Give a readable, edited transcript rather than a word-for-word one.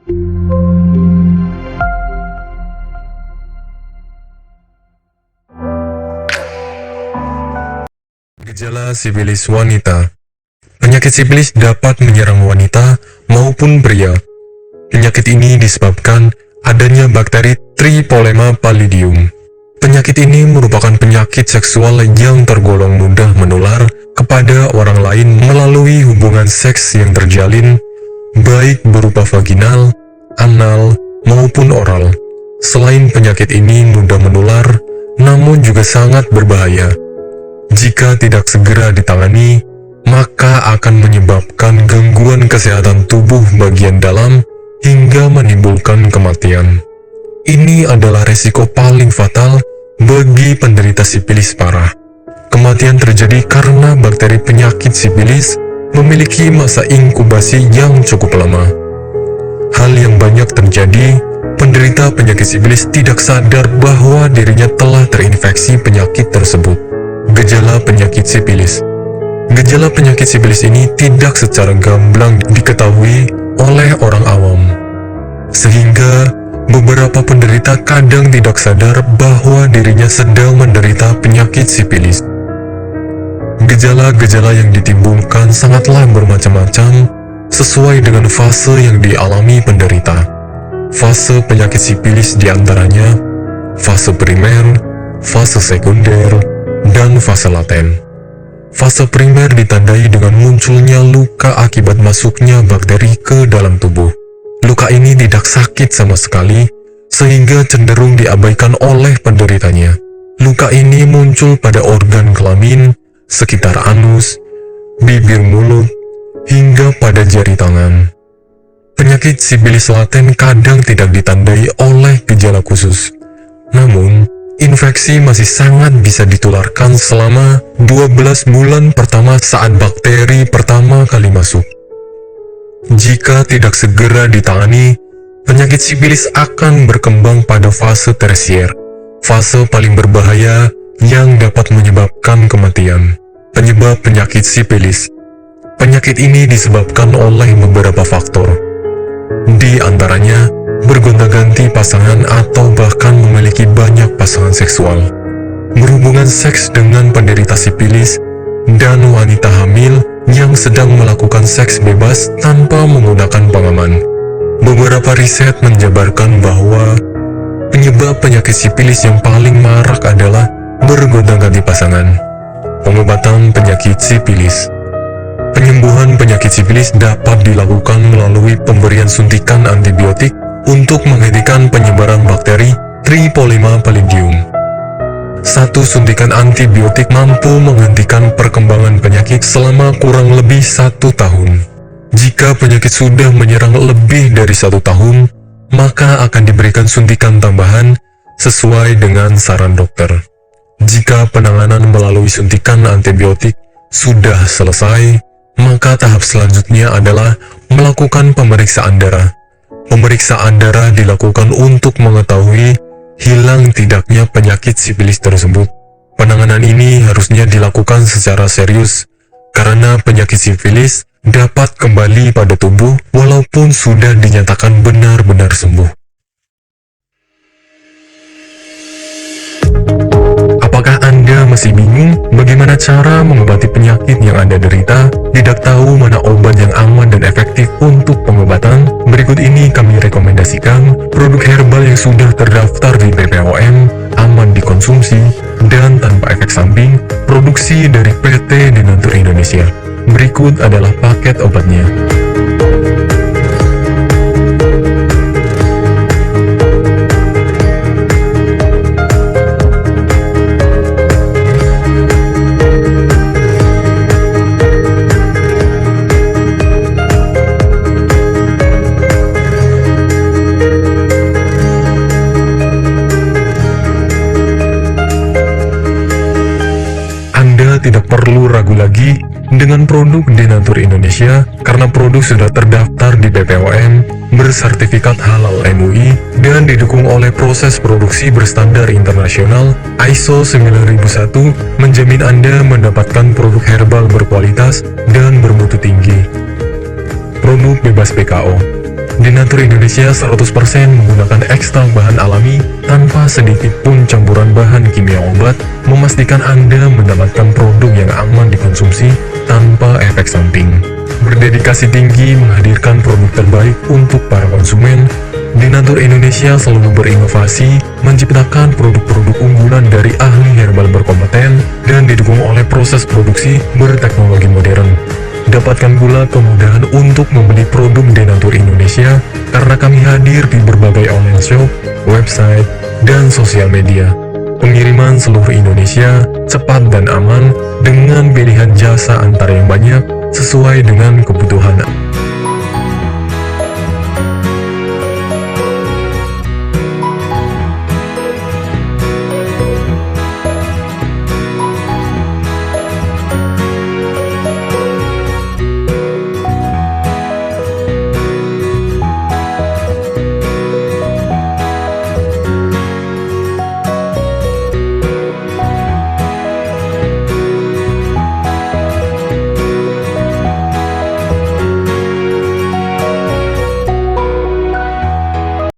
Gejala sifilis wanita. Penyakit sifilis dapat menyerang wanita maupun pria. Penyakit ini disebabkan adanya bakteri Tripolema pallidum. Penyakit ini merupakan penyakit seksual yang tergolong mudah menular kepada orang lain melalui hubungan seks yang terjalin, baik berupa vaginal, anal, maupun oral. Selain penyakit ini mudah menular, namun juga sangat berbahaya. Jika tidak segera ditangani, maka akan menyebabkan gangguan kesehatan tubuh bagian dalam hingga menimbulkan kematian. Ini adalah resiko paling fatal bagi penderita sifilis parah. Kematian terjadi karena bakteri penyakit sifilis memiliki masa inkubasi yang cukup lama. Hal yang banyak terjadi, penderita penyakit sifilis tidak sadar bahwa dirinya telah terinfeksi penyakit tersebut. Gejala penyakit sifilis. Gejala penyakit sifilis ini tidak secara gamblang diketahui oleh orang awam, sehingga beberapa penderita kadang tidak sadar bahwa dirinya sedang menderita penyakit sifilis. Gejala-gejala yang ditimbulkan sangatlah bermacam-macam sesuai dengan fase yang dialami penderita. Fase penyakit sifilis diantaranya fase primer, fase sekunder, dan fase laten. Fase primer ditandai dengan munculnya luka akibat masuknya bakteri ke dalam tubuh. Luka ini tidak sakit sama sekali, sehingga cenderung diabaikan oleh penderitanya. Luka ini muncul pada organ kelamin, sekitar anus, bibir mulut, hingga pada jari tangan. Penyakit sifilis laten kadang tidak ditandai oleh gejala khusus. Namun, infeksi masih sangat bisa ditularkan selama 12 bulan pertama saat bakteri pertama kali masuk. Jika tidak segera ditangani, penyakit sifilis akan berkembang pada fase tersier, fase paling berbahaya yang dapat menyebabkan kematian. Penyebab penyakit sifilis. Penyakit ini disebabkan oleh beberapa faktor. Di antaranya, bergonta-ganti pasangan atau bahkan memiliki banyak pasangan seksual, berhubungan seks dengan penderita sifilis, dan wanita hamil yang sedang melakukan seks bebas tanpa menggunakan pengaman. Beberapa riset menjabarkan bahwa penyebab penyakit sifilis yang paling marak adalah bergonta-ganti pasangan. Pengobatan penyakit sifilis. Penyembuhan penyakit sifilis dapat dilakukan melalui pemberian suntikan antibiotik untuk menghentikan penyebaran bakteri Tripolema pallidum. Satu suntikan antibiotik mampu menghentikan perkembangan penyakit selama kurang lebih 1 tahun. Jika penyakit sudah menyerang lebih dari 1 tahun, maka akan diberikan suntikan tambahan sesuai dengan saran dokter. Jika penanganan melalui suntikan antibiotik sudah selesai, maka tahap selanjutnya adalah melakukan pemeriksaan darah. Pemeriksaan darah dilakukan untuk mengetahui hilang tidaknya penyakit sifilis tersebut. Penanganan ini harusnya dilakukan secara serius, karena penyakit sifilis dapat kembali pada tubuh walaupun sudah dinyatakan benar-benar sembuh. Apakah Anda masih bingung bagaimana cara mengobati penyakit yang Anda derita? Tidak tahu mana obat yang aman dan efektif untuk pengobatan? Berikut ini kami rekomendasikan produk herbal yang sudah terdaftar di BPOM, aman dikonsumsi, dan tanpa efek samping, produksi dari PT Denatur Indonesia. Berikut adalah paket obatnya. Tidak perlu ragu lagi dengan produk Denatur Indonesia karena produk sudah terdaftar di BPOM, bersertifikat halal MUI, dan didukung oleh proses produksi berstandar internasional ISO 9001, menjamin Anda mendapatkan produk herbal berkualitas dan bermutu tinggi. Produk bebas PKO. Denatur Indonesia 100% menggunakan ekstrak bahan alami tanpa sedikit pun campuran bahan kimia obat, memastikan Anda mendapatkan produk yang aman dikonsumsi tanpa efek samping. Berdedikasi tinggi menghadirkan produk terbaik untuk para konsumen, Denatur Indonesia selalu berinovasi, menciptakan produk-produk unggulan dari ahli herbal berkompeten dan didukung oleh proses produksi berteknologi modern. Dapatkan pula kemudahan untuk membeli produk Denatur Indonesia karena kami hadir di berbagai online shop, website, dan sosial media. Pengiriman seluruh Indonesia cepat dan aman dengan pilihan jasa antar yang banyak sesuai dengan kebutuhan.